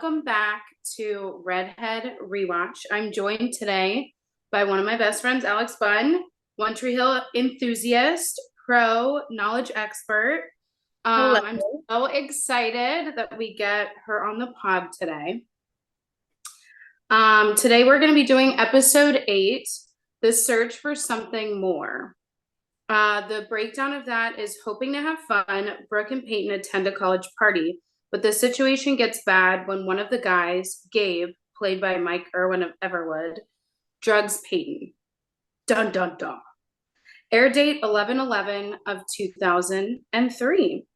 welcome back to Redhead Rewatch. I'm joined today by one of my best friends, Alex Bunn, One Tree Hill enthusiast, pro knowledge expert. Hello. I'm so excited that we get her on the pod today. Today we're going to be doing episode 8, The Search for Something More. The breakdown of that is hoping to have fun. Brooke and Peyton attend a college party, but the situation gets bad when one of the guys, Gabe, played by Mike Irwin of Everwood, drugs Peyton. Dun dun dun. Air date 11/11 of 2003.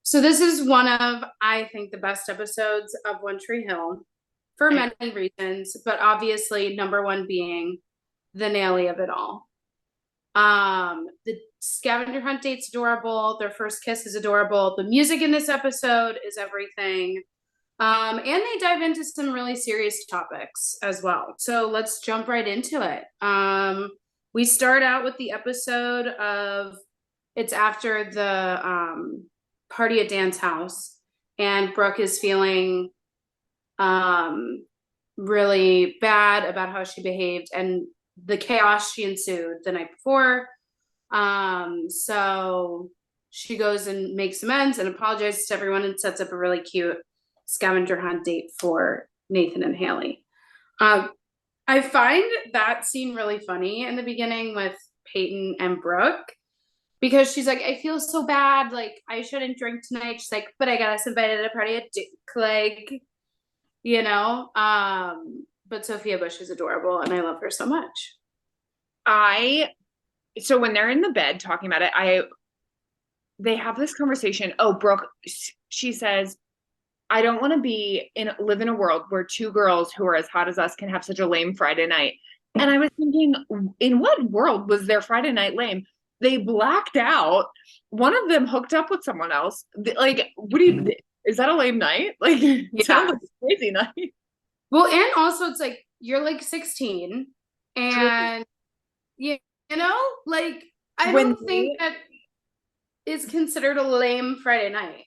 So this is one of, I think, the best episodes of One Tree Hill for many reasons, but obviously number one being the Naley of it all. The scavenger hunt date's adorable. Their first kiss is adorable. The music in this episode is everything. And they dive into some really serious topics as well. So let's jump right into it. We start out with the episode of it's after the party at Dan's house, and Brooke is feeling really bad about how she behaved and the chaos she ensued the night before. So she goes and makes amends and apologizes to everyone and sets up a really cute scavenger hunt date for Nathan and Haley. I find that scene really funny in the beginning with Peyton and Brooke because she's like, I feel so bad. Like, I shouldn't drink tonight. She's like, but I got us invited to a party at Duke. Like, you know? But Sophia Bush is adorable and I love her so much. So when they're in the bed talking about it, they have this conversation. Oh, Brooke, she says, I don't want to live in a world where two girls who are as hot as us can have such a lame Friday night. And I was thinking, in what world was their Friday night lame? They blacked out. One of them hooked up with someone else. Like, is that a lame night? Like, it sounds like a crazy night. Well, and also it's like, you're like 16 and you know, like, I don't think that is considered a lame Friday night.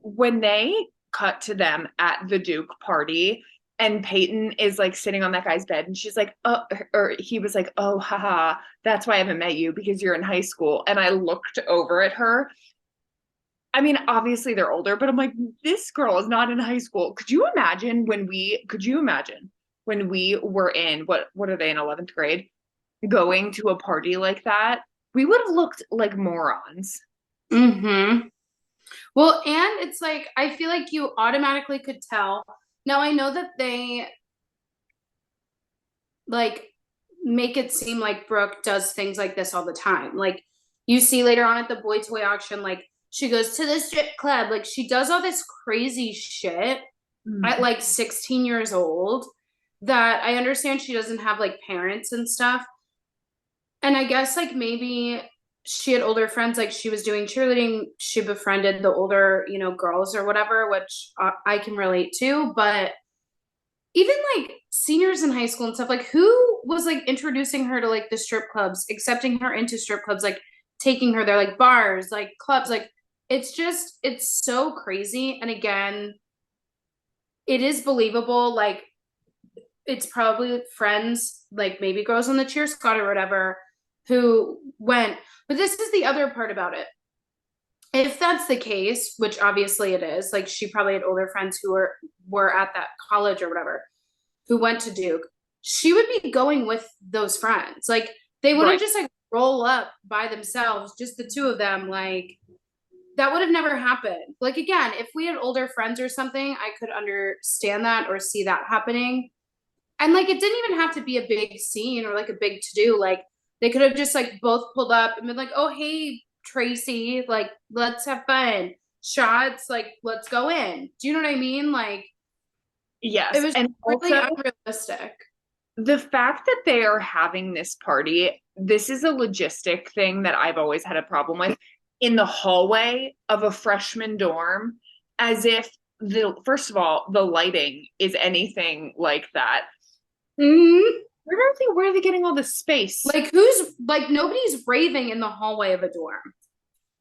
When they cut to them at the Duke party and Peyton is like sitting on that guy's bed and she's like, oh, or he was like, oh, haha, that's why I haven't met you because you're in high school. And I looked over at her. I mean, obviously they're older, but I'm like, this girl is not in high school. Could you imagine when we were in, what are they in 11th grade? Going to a party like that? We would have looked like morons. Mm-hmm. Well, and it's like, I feel like you automatically could tell. Now, I know that they like make it seem like Brooke does things like this all the time. Like, you see later on at the boy toy auction, like, she goes to the strip club. Like, she does all this crazy shit at like 16 years old that I understand she doesn't have like parents and stuff. And I guess like maybe she had older friends, like she was doing cheerleading, she befriended the older, you know, girls or whatever, which I can relate to. But even like seniors in high school and stuff, like who was like introducing her to like the strip clubs, accepting her into strip clubs, like taking her there, like bars, like clubs, like it's so crazy. And again, it is believable. Like, it's probably friends, like maybe girls on the cheer squad or whatever, who went. But this is the other part about it. If that's the case, which obviously it is, like she probably had older friends who were at that college or whatever, who went to Duke, she would be going with those friends. Like, they wouldn't just like roll up by themselves, just the two of them. Like, that would have never happened. Like, again, if we had older friends or something, I could understand that or see that happening. And like, it didn't even have to be a big scene or like a big to do. Like, they could have just like both pulled up and been like, oh, hey, Tracy, like, let's have fun. Shots, like, let's go in. Do you know what I mean? Like, yes. it was And really also, unrealistic. the fact that they are having this party, this is a logistic thing that I've always had a problem with in the hallway of a freshman dorm, as if first of all, the lighting is anything like that. Mm-hmm. Where are they getting all this space? Like, nobody's raving in the hallway of a dorm.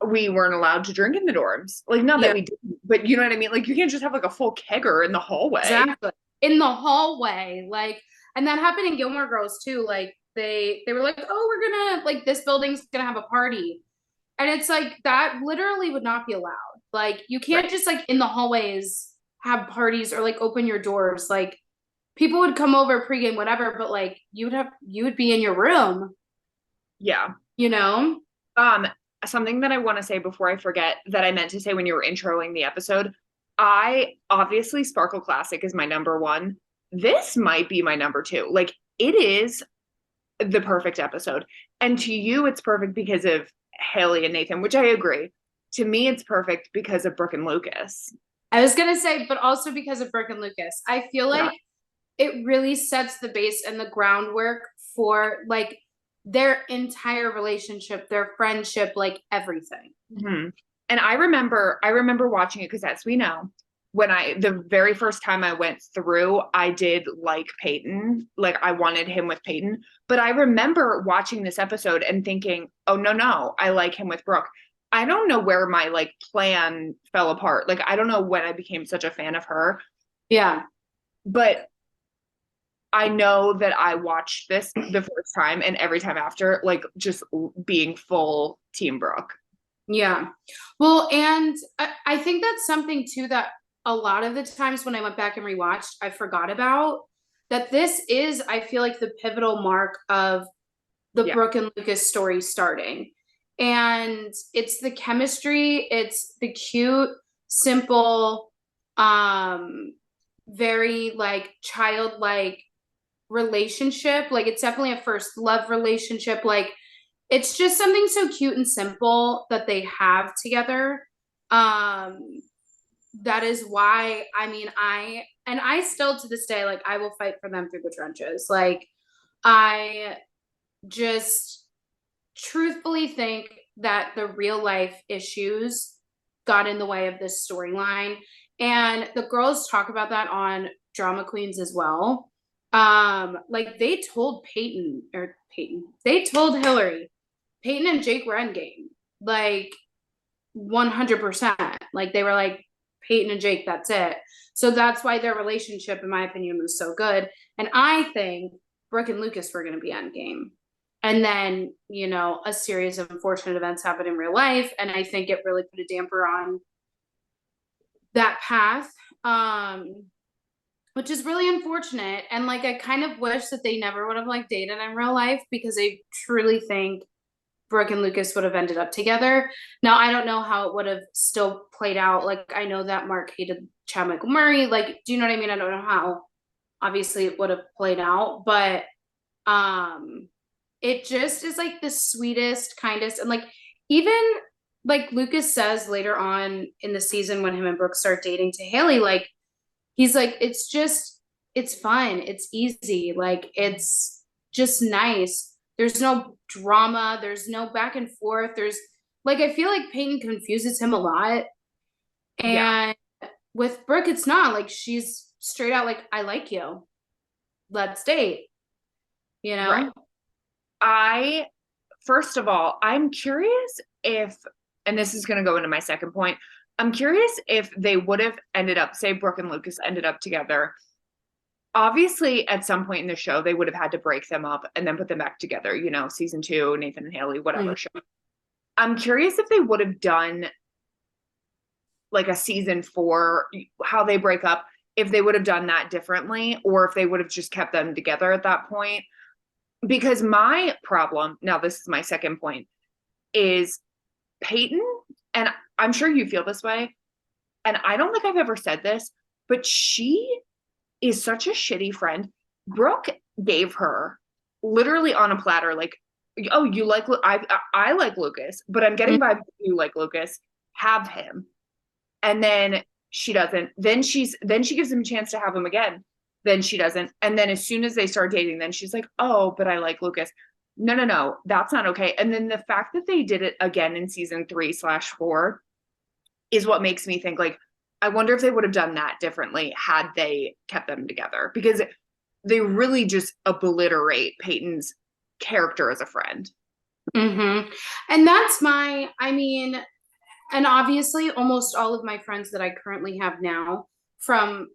we weren't allowed to drink in the dorms. Like, not that Yeah, we didn't, but you know what I mean? Like, you can't just have like a full kegger in the hallway. exactly. In the hallway, like, and that happened in Gilmore Girls too. Like they were like, oh, we're gonna like this building's gonna have a party. And it's like that literally would not be allowed. Like you Right. can't just like in the hallways have parties or like open your doors. Like people would come over pregame, whatever, but like you would be in your room, Yeah. you know? Um, Something that I want to say before I forget that I meant to say when you were introing the episode, I obviously Sparkle Classic is my number one. This might be my number two. Like it is the perfect episode. And to you, it's perfect because of Haley and Nathan, which I agree. To me, it's perfect because of Brooke and Lucas. I was gonna say, but also because of Brooke and Lucas. I feel Yeah. like it really sets the base and the groundwork for like their entire relationship, their friendship, like everything. Mm-hmm. And I remember watching it because as we know, when the very first time I went through, I did like Peyton. Like I wanted him with Peyton. But I remember watching this episode and thinking, oh no, I like him with Brooke. I don't know where my like plan fell apart. Like I don't know when I became such a fan of her. Yeah. But I know that I watched this the first time and every time after, like just being full Team Brooke. Yeah. Well, and I think that's something too that a lot of the times when I went back and rewatched, I forgot about that this is, I feel like the pivotal mark of the Yeah. Brooke and Lucas story starting. And it's the chemistry, it's the cute, simple, very like childlike relationship. Like it's definitely a first love relationship. Like it's just something so cute and simple that they have together. Um, that is why I still to this day, like I will fight for them through the trenches. Like I just truthfully think that the real life issues got in the way of this storyline. And the girls talk about that on Drama Queens as well. Like they told Hillary, Peyton and Jake were endgame. Like 100%. Like they were like, Peyton and Jake, that's it. So that's why their relationship, in my opinion, was so good. And I think Brooke and Lucas were going to be endgame. And then, you know, a series of unfortunate events happened in real life. And I think it really put a damper on that path, which is really unfortunate. And like, I kind of wish that they never would have like dated in real life because I truly think Brooke and Lucas would have ended up together. Now, I don't know how it would have still played out. Like, I know that Mark hated Chad Michael Murray. Like, do you know what I mean? I don't know how obviously it would have played out, but it just is like the sweetest, kindest, and like even like Lucas says later on in the season when him and Brooke start dating to Haley, like he's like, it's fun, it's easy, like it's just nice. There's no drama, there's no back and forth. There's like I feel like Peyton confuses him a lot. Yeah. And with Brooke, it's not like she's straight out like, I like you. Let's date, you Right. know? I, first of all, I'm curious if, and this is going to go into my second point, I'm curious if they would have ended up, say, Brooke and Lucas ended up together. Obviously, at some point in the show, they would have had to break them up and then put them back together, you know, season two, Nathan and Haley, whatever show. I'm curious if they would have done like a season four, how they break up, if they would have done that differently, or if they would have just kept them together at that point. Because my problem, now this is my second point, is Peyton, and I'm sure you feel this way, and I don't think I've ever said this, but she is such a shitty friend. Brooke gave her literally on a platter, like, oh, you like, I like Lucas, but I'm getting vibes you like Lucas, have him. And then she doesn't. Then she gives him a chance to have him again. Then she doesn't. And then as soon as they start dating, then she's like, oh, but I like Lucas. No, that's not okay. And then the fact that they did it again in season 3/4 is what makes me think like, I wonder if they would have done that differently had they kept them together, because they really just obliterate Peyton's character as a friend. Mm-hmm. And that's my, I mean, And obviously, almost all of my friends that I currently have now from,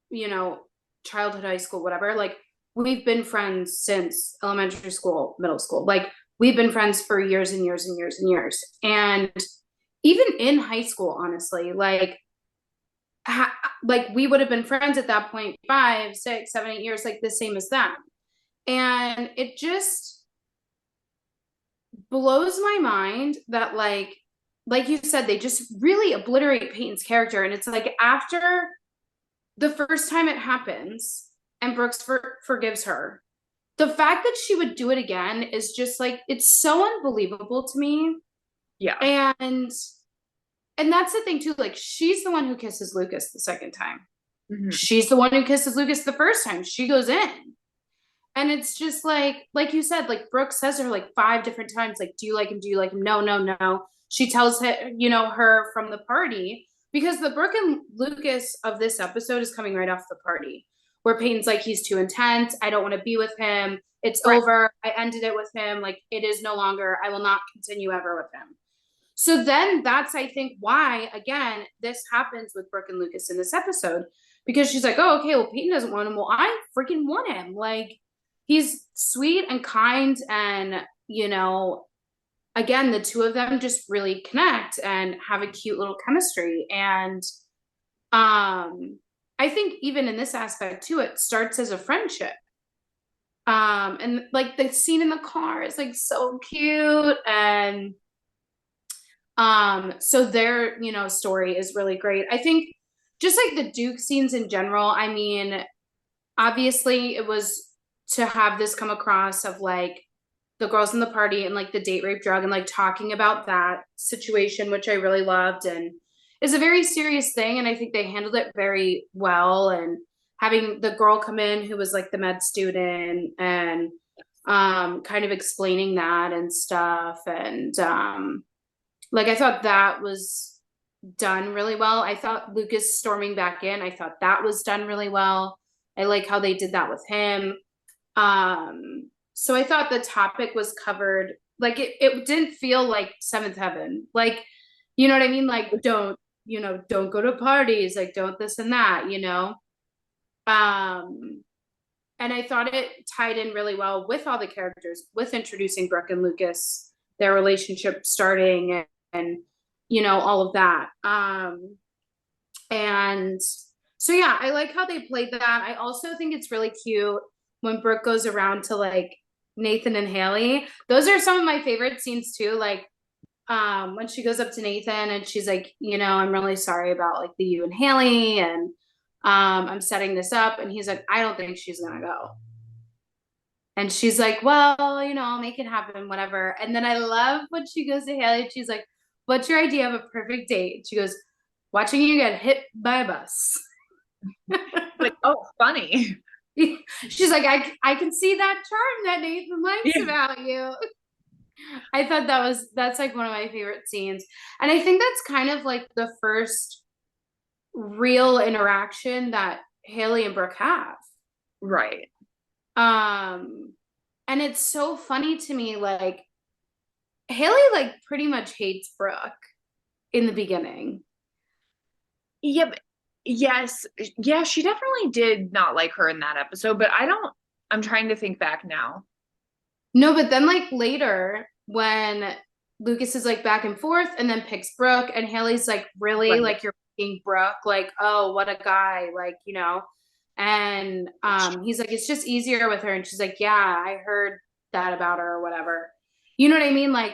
you know, childhood, high school, whatever, like we've been friends since elementary school, middle school. Like we've been friends for years and years and years and years. And even in high school, honestly, like we would have been friends at that point 5, 6, 7, 8 years, like the same as them. And it just blows my mind that like you said, they just really obliterate Peyton's character. And it's like after the first time it happens and Brooks forgives her, the fact that she would do it again is just like, it's so unbelievable to me. Yeah. And that's the thing too, like she's the one who kisses Lucas the second time. Mm-hmm. She's the one who kisses Lucas the first time. She goes in. And it's just like you said, like Brooke says to her like 5 different times, like, do you like him? Do you like him? No, no, no. She tells her, her from the party, because the Brooke and Lucas of this episode is coming right off the party where Peyton's like, he's too intense. I don't want to be with him. It's Right. over. I ended it with him. Like it is no longer, I will not continue ever with him. So then that's, I think, why, again, this happens with Brooke and Lucas in this episode, because she's like, oh, okay, well, Peyton doesn't want him. Well, I freaking want him. Like, he's sweet and kind. And, again, the two of them just really connect and have a cute little chemistry. And I think even in this aspect, too, it starts as a friendship. And like the scene in the car is like so cute. And so their, story is really great. I think just like the Duke scenes in general, I mean, obviously it was to have this come across of like the girls in the party and like the date rape drug and like talking about that situation, which I really loved and is a very serious thing. And I think they handled it very well. And having the girl come in who was like the med student and kind of explaining that and stuff. And like I thought that was done really well. I thought Lucas storming back in, I thought that was done really well. I like how they did that with him. So I thought the topic was covered. Like it didn't feel like Seventh Heaven. Like, you know what I mean? Like don't go to parties, like don't this and that, and I thought it tied in really well with all the characters, with introducing Brooke and Lucas, their relationship starting and all of that. And so yeah, I like how they played that. I also think it's really cute when Brooke goes around to like Nathan and Haley. Those are some of my favorite scenes too. Like when she goes up to Nathan and she's like, I'm really sorry about like the you and Haley and I'm setting this up. And he's like, I don't think she's gonna go. And she's like, well, I'll make it happen, whatever. And then I love when she goes to Haley and she's like, what's your idea of a perfect date? She goes, watching you get hit by a bus. Like, oh, funny. She's like, I can see that charm that Nathan likes about you. I thought that's like one of my favorite scenes. And I think that's kind of like the first real interaction that Haley and Brooke have. Right. And it's so funny to me, like Haley like pretty much hates Brooke in the beginning. Yep. Yes. Yeah, she definitely did not like her in that episode, but I'm trying to think back now. No, but then like later when Lucas is like back and forth and then picks Brooke and Haley's like, really? Right. Like you're picking Brooke? Like, oh, what a guy. Like, and he's like, it's just easier with her. And she's like, yeah, I heard that about her or whatever. You know what I mean? Like,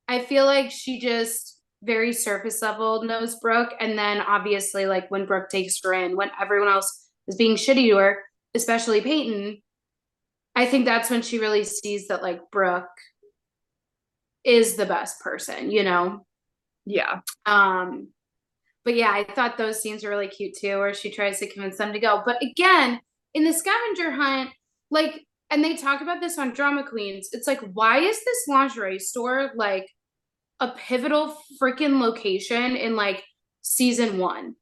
I feel like she just very surface level knows Brooke. And then obviously, like when Brooke takes her in, when everyone else is being shitty to her, especially Peyton, I think that's when she really sees that like Brooke is the best person, Yeah. But yeah, I thought those scenes were really cute too, where she tries to convince them to go. But again, in the scavenger hunt, like, and they talk about this on Drama Queens, it's like, why is this lingerie store like a pivotal freaking location in like season 1?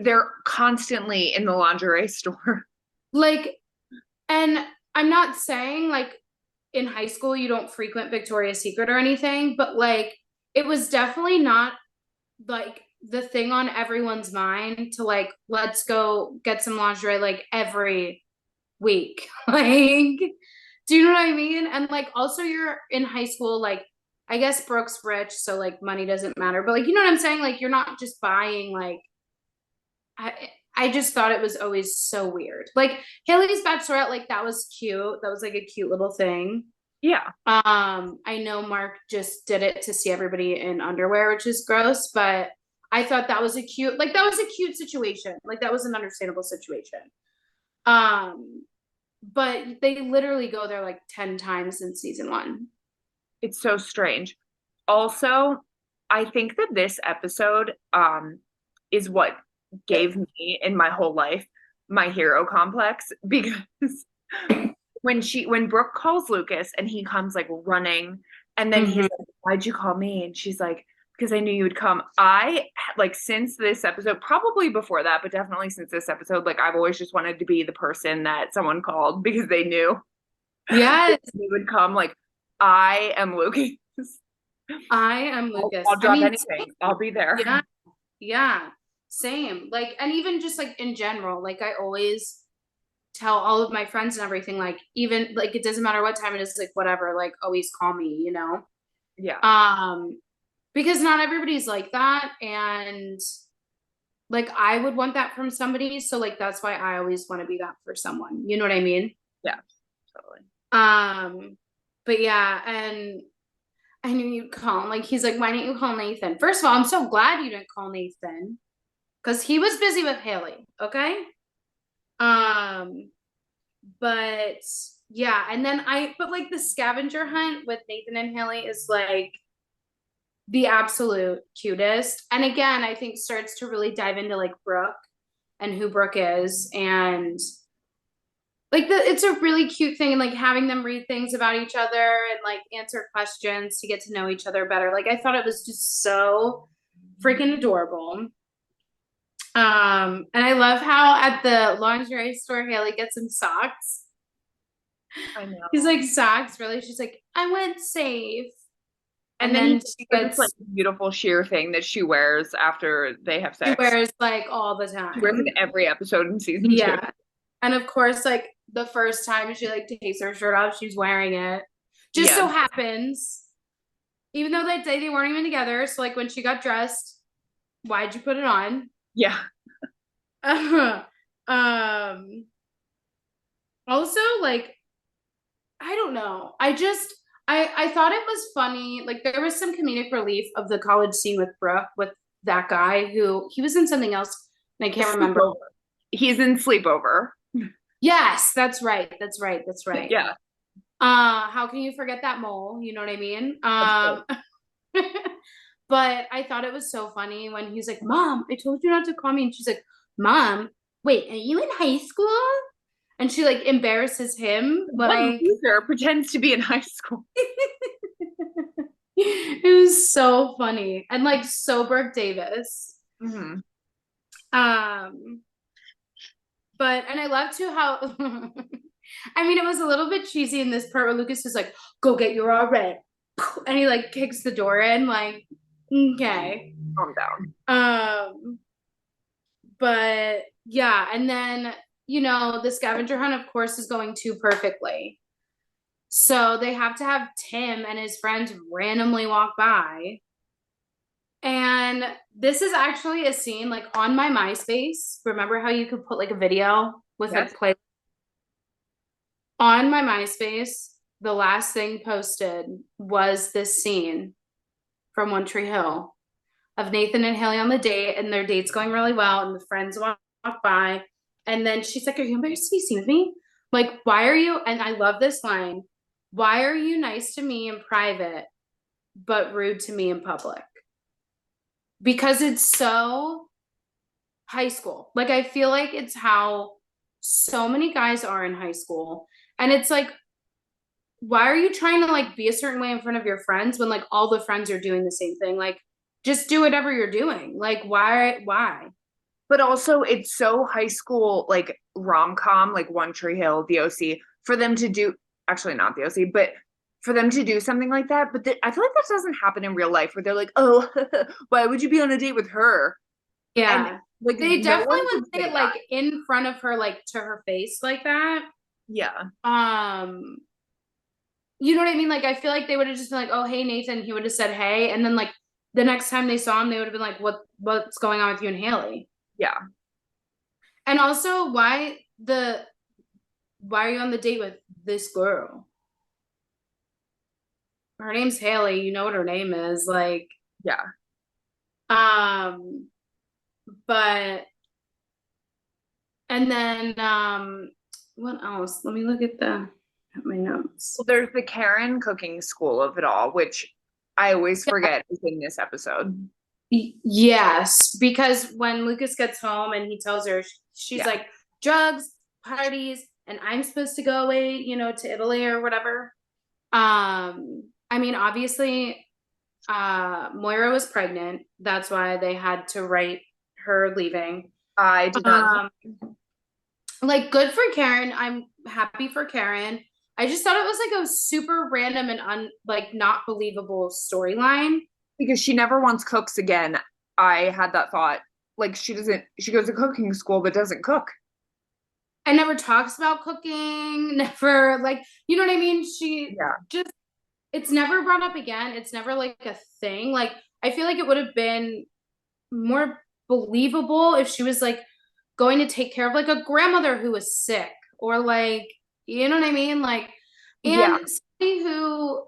They're constantly in the lingerie store. Like, and I'm not saying like in high school you don't frequent Victoria's Secret or anything, but like it was definitely not like the thing on everyone's mind to like, let's go get some lingerie like every week. Like, do you know what I mean? And like, also, you're in high school, like, I guess Brooke's rich, so like money doesn't matter, but like, you know what I'm saying? Like, you're not just buying, like, I just thought it was always so weird. Like, Haley's bachelorette, like, that was cute. That was like a cute little thing. Yeah. I know Mark just did it to see everybody in underwear, which is gross, but I thought that was a cute, like, that was a cute situation. Like, that was an understandable situation. Um, but they literally go there like 10 times in season one. It's so strange. Also, I think that this episode is what gave me in my whole life my hero complex because when Brooke calls Lucas and he comes like running and then he's like, why'd you call me? And she's like, because I knew you would come. I like since this episode, probably before that, but definitely since this episode, like I've always just wanted to be the person that someone called because they knew Yes. they would come. Like I am Lucas. I am Lucas. I'll drop I mean, anything. I'll be there. yeah, yeah, same. Like, and even just like in general, like I always tell all of my friends and everything, like even like it doesn't matter what time it is, like whatever, like always call me, you know? Yeah. Because not everybody's like that, and like I would want that from somebody, so like that's why I always want to be that for someone. You know what I mean? Yeah, totally. But yeah, and I knew you'd call him. Like he's like, why didn't you call Nathan? First of all, I'm so glad you didn't call Nathan because he was busy with Haley. Okay. Um, but yeah, and then but like the scavenger hunt with Nathan and Haley is like the absolute cutest. And again, I think starts to really dive into like Brooke and who Brooke is, and like it's a really cute thing, and like having them read things about each other and like answer questions to get to know each other better. Like I thought it was just so freaking adorable. And I love how at the lingerie store Haley gets some socks. I know. He's like, socks, really? She's like, I went safe. And then she gets like beautiful sheer thing that she wears after they have sex. She wears like all the time. She wears it every episode in season 2. Yeah. And of course, like the first time she like takes her shirt off, she's wearing it. Just so happens, even though that day they weren't even together. So like when she got dressed, why'd you put it on? Yeah. Also, like, I don't know. I thought it was funny. Like there was some comedic relief of the college scene with Brooke with that guy who he was in something else and I can't remember. He's in Sleepover. Yes, that's right. That's right. That's right. Yeah. How can you forget that mole? You know what I mean? But I thought it was so funny when he's like, Mom, I told you not to call me. And she's like, Mom, wait, are you in high school? And she like embarrasses him. Like, loser pretends to be in high school. It was so funny. And like so Brooke Davis. Mm-hmm. But and I love too how I mean it was a little bit cheesy in this part where Lucas is like, go get your RA. And he like kicks the door in, like, okay. Calm down. But yeah, and then you know, the scavenger hunt, of course, is going too perfectly. So they have to have Tim and his friends randomly walk by. And this is actually a scene like on my MySpace. Remember how you could put like a video with a play? On my MySpace, the last thing posted was this scene from One Tree Hill of Nathan and Haley on the date, and their date's going really well, and the friends walk by. And then she's like, are you embarrassed to be seen with me? Like, why are you? And I love this line. Why are you nice to me in private, but rude to me in public? Because it's so high school. Like, I feel like it's how so many guys are in high school. And it's like, why are you trying to like be a certain way in front of your friends when like all the friends are doing the same thing? Like, just do whatever you're doing. Like, why? But also, it's so high school, like rom-com, like One Tree Hill, The OC, for them to do, actually not The OC, but for them to do something like that. But I feel like that doesn't happen in real life where they're like, oh, why would you be on a date with her? And Yeah. like, They no definitely one would would say say it that. like in front of her, like to her face like that. Yeah. Um, you know what I mean? Like I feel like they would have just been like, "Oh, hey Nathan," he would have said hey, and then like the next time they saw him, they would have been like, what's going on with you and Haley?" Yeah. And also, why are you on the date with this girl? Her name's Haley. You know what her name is, like, Yeah. um, but and then what else? Let me look at my notes. Well, there's the Karen cooking school of it all, which I always forget is in this episode. Yes, because when Lucas gets home and he tells her, she's Yeah. like, drugs, parties, and I'm supposed to go away, to Italy or whatever. I mean, obviously, Moira was pregnant. That's why they had to write her leaving. I did not. Um, like, good for Karen. I'm happy for Karen. I just thought it was like a super random and like not believable storyline. Because she never once cooks again. I had that thought. Like she goes to cooking school but doesn't cook. And never talks about cooking, never like, you know what I mean? She Yeah. just, it's never brought up again. It's never like a thing. Like, I feel like it would have been more believable if she was like going to take care of like a grandmother who was sick or like, you know what I mean? Like, Yeah. and somebody who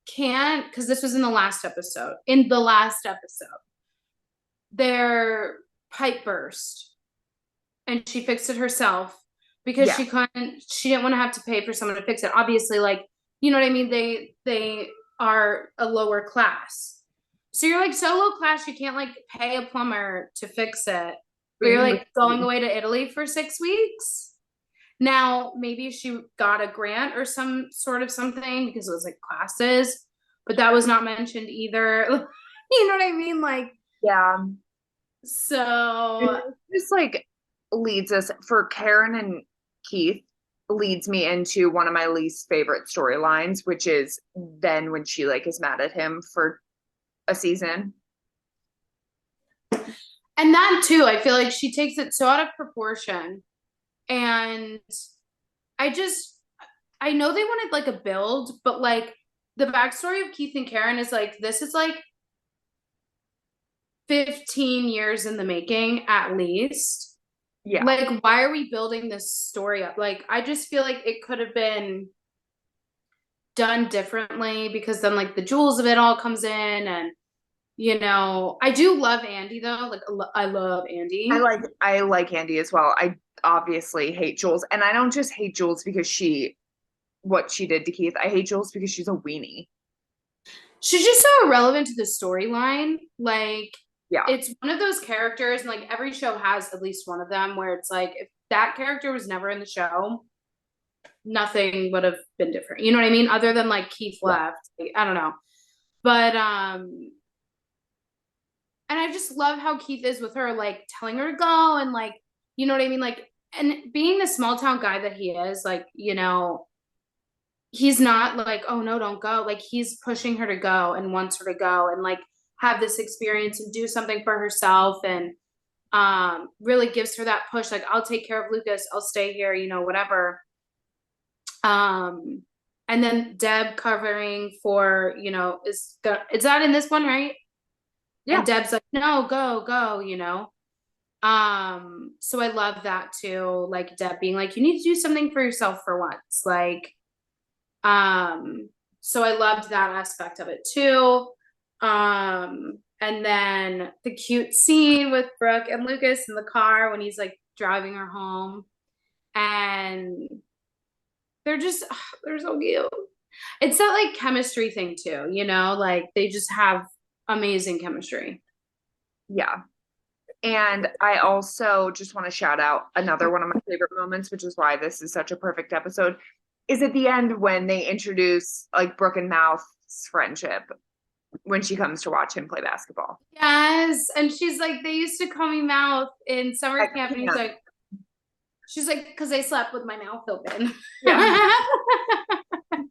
can't, because this was in the last episode, their pipe burst and she fixed it herself because Yeah. she didn't want to have to pay for someone to fix it. Obviously, like, you know what I mean? They are a lower class. So you're like so low class you can't like pay a plumber to fix it. But But you're you like going away to Italy for 6 weeks. Now, maybe she got a grant or some sort of something because it was like classes, but that was not mentioned either. You know what I mean? Like, yeah. so This like leads us for Karen and Keith leads me into one of my least favorite storylines, which is then when she like is mad at him for a season. and that too, I feel like she takes it so out of proportion. And I just, I know they wanted like a build, but like the backstory of Keith and Karen is like, this is like 15 years in the making at least. Yeah. Like, why are we building this story up? Like, I just feel like it could have been done differently because then like the jewels of it all comes in and I do love Andy though. Like I love Andy. I like Andy as well. I obviously hate Jules. And I don't just hate Jules because what she did to Keith. I hate Jules because she's a weenie. She's just so irrelevant to the storyline. Like Yeah. it's one of those characters, and like every show has at least one of them where it's like if that character was never in the show, nothing would have been different. You know what I mean? Other than like Keith Yeah. left. Like, I don't know. But and I just love how Keith is with her, like telling her to go and like, you know what I mean? Like, and being the small town guy that he is, like, he's not like, oh no, don't go. Like he's pushing her to go and wants her to go and like have this experience and do something for herself and really gives her that push, like, I'll take care of Lucas, I'll stay here, whatever. And then Deb covering for, is that in this one, right? Yeah. And Deb's like, no, go. So I love that too. Like Deb being like, you need to do something for yourself for once. Like, so I loved that aspect of it too. And then the cute scene with Brooke and Lucas in the car when he's like driving her home. And they're so cute. It's that like chemistry thing too, like they just have amazing chemistry. Yeah. And I also just want to shout out another one of my favorite moments, which is why this is such a perfect episode, is at the end when they introduce like Brooke and Mouth's friendship when she comes to watch him play basketball. Yes. And she's like, they used to call me Mouth in summer camp. And she's like, because I slept with my mouth open. Yeah.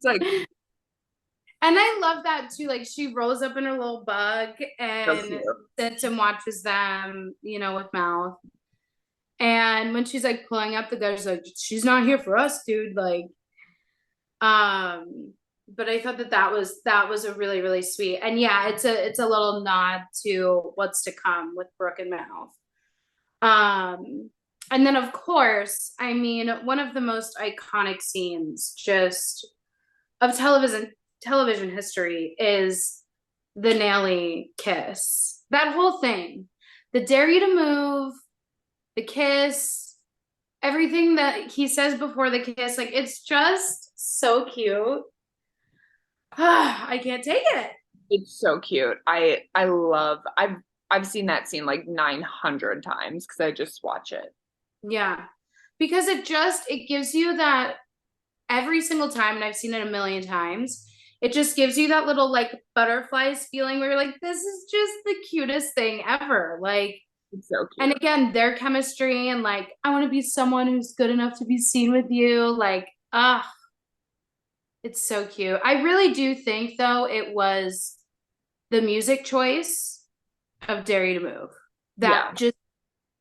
It's like And I love that too. Like she rolls up in her little bug so cute. and sits and watches them, with Mouth. And when she's like pulling up the gun, she's like, she's not here for us, dude. Like, but I thought that was a really, really sweet. And yeah, it's a little nod to what's to come with Brooke and Mouth. And then of course, I mean, one of the most iconic scenes just of television history is the Naley kiss. That whole thing. The dare you to move, the kiss, everything that he says before the kiss, like it's just so cute. I can't take it. It's so cute. I love I've seen that scene like 900 times because I just watch it. Yeah. Because it gives you that every single time, and I've seen it a million times, it just gives you that little like butterflies feeling where you're like, this is just the cutest thing ever. Like, It's so and cute. again, their chemistry and like, I want to be someone who's good enough to be seen with you. Like, it's so cute. I really do think though it was the music choice of Dare You to Move Yeah. that just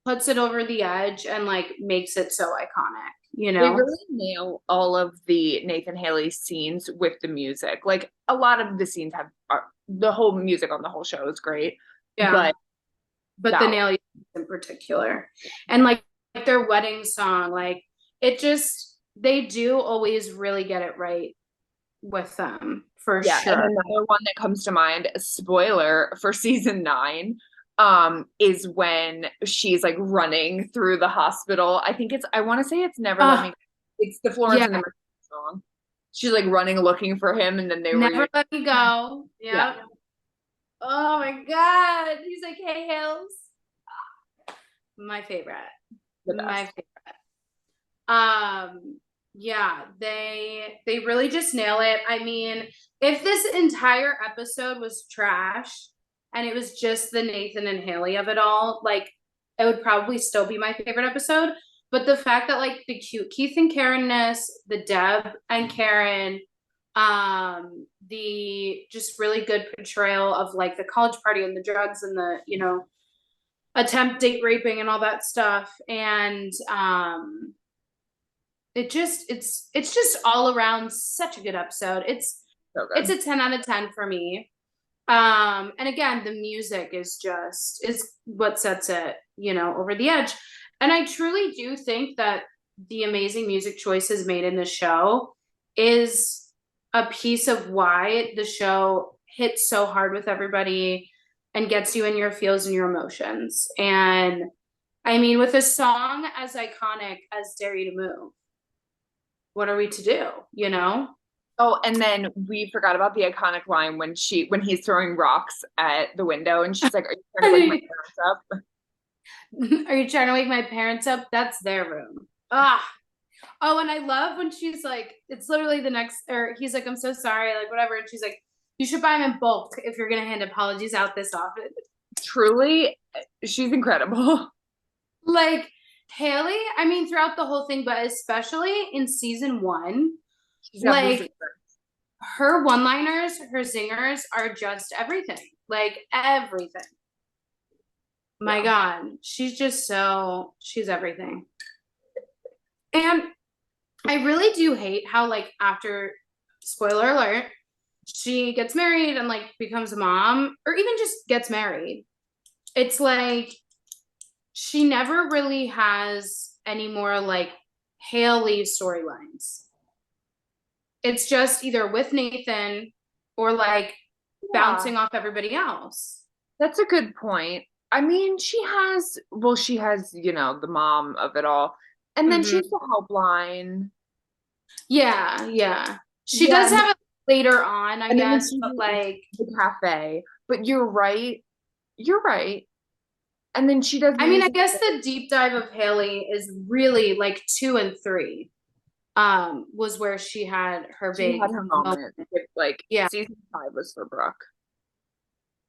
puts it over the edge and like makes it so iconic, They really nail all of the Nathan Haley scenes with the music. Like a lot of the scenes the whole music on the whole show is great, Yeah. but But the that Nail in particular. And like their wedding song, like it just they do always really get it right with them for yeah, and sure. another one that comes to mind, a spoiler for season 9, is when she's like running through the hospital. I want to say it's Never Let Me Go. It's the Florence Yeah, and the Machine song. She's like running looking for him, and then they Never Let Me Go. yeah, Yeah. Oh my God. He's like, hey, Hills. My favorite. the My best. favorite. Yeah, they really just nail it. I mean, if this entire episode was trash and it was just the Nathan and Haley of it all, like it would probably still be my favorite episode. But the fact that like the cute Keith and Karen-ness, the Deb and Karen, the just really good portrayal of like the college party and the drugs and the, attempt date raping and all that stuff. And it's just all around such a good episode. So It's good. a 10 out of 10 for me. And again, the music is what sets it, over the edge. And I truly do think that the amazing music choices made in the show is a piece of why the show hits so hard with everybody and gets you in your feels and your emotions. And I mean, with a song as iconic as Dare You to Move, what are we to do, Oh, and then we forgot about the iconic line when he's throwing rocks at the window, and she's like, "Are you trying to wake my parents up?" Are you trying to wake my parents up? That's their room. Ah. Oh, and I love when she's like, it's literally the next, or he's like, I'm so sorry, like whatever. And she's like, you should buy them in bulk if you're gonna hand apologies out this often. Truly, she's incredible. Like Haley, I mean, throughout the whole thing, but especially in season one, She's got the like her one-liners, her zingers are just everything. Like everything. My yeah. God, she's everything. And I really do hate how, like, after, spoiler alert, she gets married and, like, becomes a mom, or even just gets married. It's like she never really has any more, like, Haley storylines. It's just either with Nathan or, like, bouncing off everybody else. That's a good point. I mean, she has, the mom of it all. And then Mm-hmm. she's the helpline. Yeah, yeah. She Yeah, does have it later on, I and then when guess, she's but in like, the cafe. But you're right. You're right. And then she does I mean, I music. guess the deep dive of Haley is really like 2 and 3. Was where she had her She big had her moment. moment. With, like, Yeah. season 5 was for Brooke.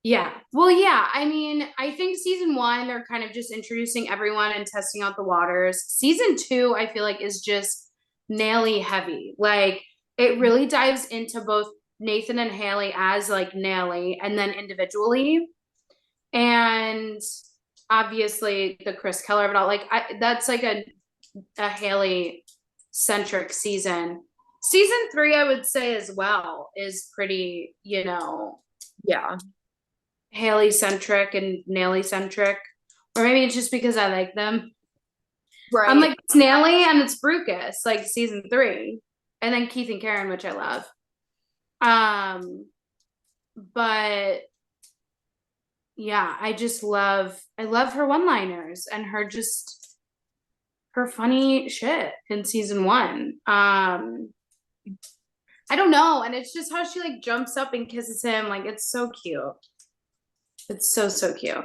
Yeah. Well, yeah. I mean, I think season 1, they're kind of just introducing everyone and testing out the waters. Season 2, I feel like is just Naley heavy. Like it really dives into both Nathan and Haley as like Naley and then individually. And obviously the Chris Keller of it all. Like that's like a Haley centric season. Season 3, I would say as well, is pretty, Yeah. Haley centric and Naley centric. Or maybe it's just because I like them. Right. I'm like, it's Naley and it's Brucas, like season 3. And then Keith and Karen, which I love. But yeah, I love her one-liners and her funny shit in season 1. I don't know, and it's just how she like jumps up and kisses him, like it's so cute. It's so cute.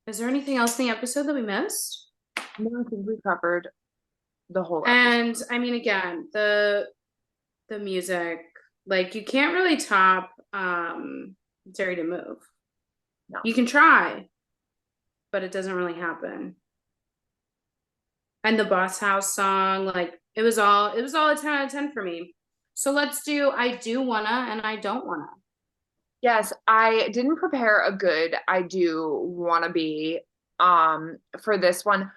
Is there anything else in the episode that we missed? No, I think we covered the whole episode. And I mean, again, the music, like you can't really top Dare to Move. No. You can try, but it doesn't really happen. And the Boss House song, like it was all a 10 out of 10 for me. So let's do I do wanna and I don't wanna. Yes, I didn't prepare a good I do wanna be for this one.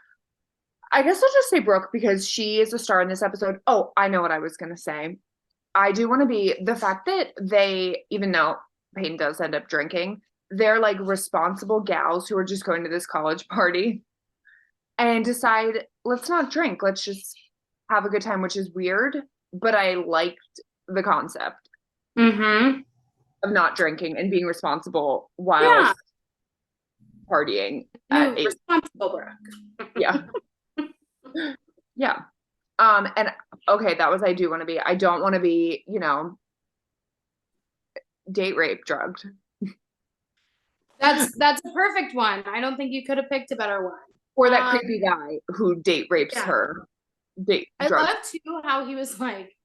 I guess I'll just say Brooke because she is a star in this episode. Oh, I know what I was gonna say. I do want to be the fact that they, even though Peyton does end up drinking, they're like responsible gals who are just going to this college party and decide, let's not drink. Let's just have a good time, which is weird. But I liked the concept of not drinking and being responsible while partying. Responsible Brooke. Yeah. Yeah. And okay, that was I do want to be. I don't want to be, date rape drugged. That's a perfect one. I don't think you could have picked a better one. Or that creepy guy who date rapes her. I love too how he was like,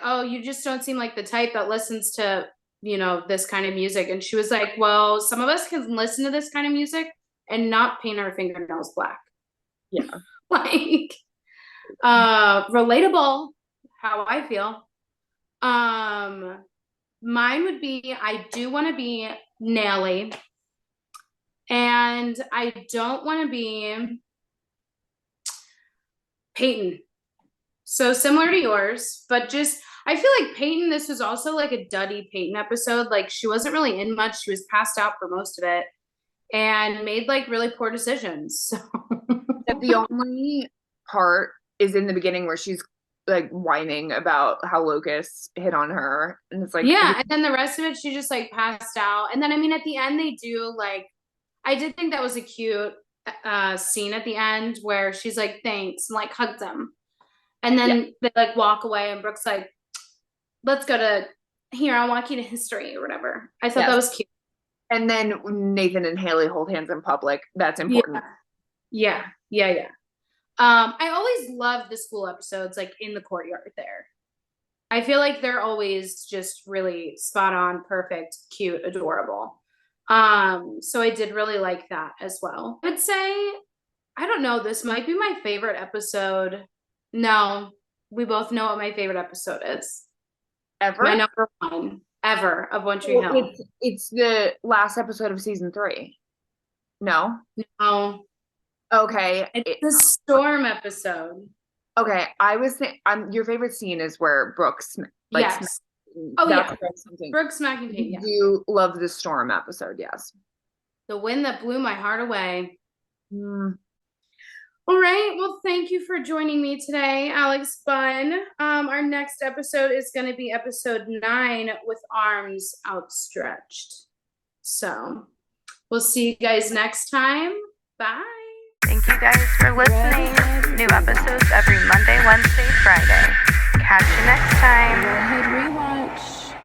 oh, you just don't seem like the type that listens to, this kind of music. And she was like, well, some of us can listen to this kind of music and not paint our fingernails black. Yeah. Like, relatable, how I feel. Mine would be I do want to be Naley, and I don't want to be Peyton. So similar to yours, but just I feel like Peyton, this was also like a duddy Peyton episode. Like she wasn't really in much. She was passed out for most of it and made like really poor decisions. So the only part is in the beginning where she's like whining about how Lucas hit on her, and it's like, yeah, and then the rest of it she just like passed out. And then I mean at the end they do like, I did think that was a cute scene at the end where she's like thanks and like hugs him, and then they like walk away and Brooke's like, let's go to here, I'll walk you to history or whatever. I thought that was cute. And then Nathan and Haley hold hands in public. That's important. Yeah. I always love the school episodes, like in the courtyard there. I feel like they're always just really spot on, perfect, cute, adorable. So I did really like that as well. I would say, I don't know, this might be my favorite episode. No, we both know what my favorite episode is. Ever? My number 1 ever of One Tree Hill. It's the last episode of season 3. No? No. Okay. It's the storm episode. Okay. I was your favorite scene is where Brooks yes. Brooke smacking Peyton. You love the storm episode, yes. The wind that blew my heart away. All right. Well, thank you for joining me today, Alex Bunn. Our next episode is going to be episode 9 with arms outstretched. So we'll see you guys next time. Bye. Thank you guys for listening. New episodes every Monday, Wednesday, Friday. Catch you next time. Go ahead, rewind.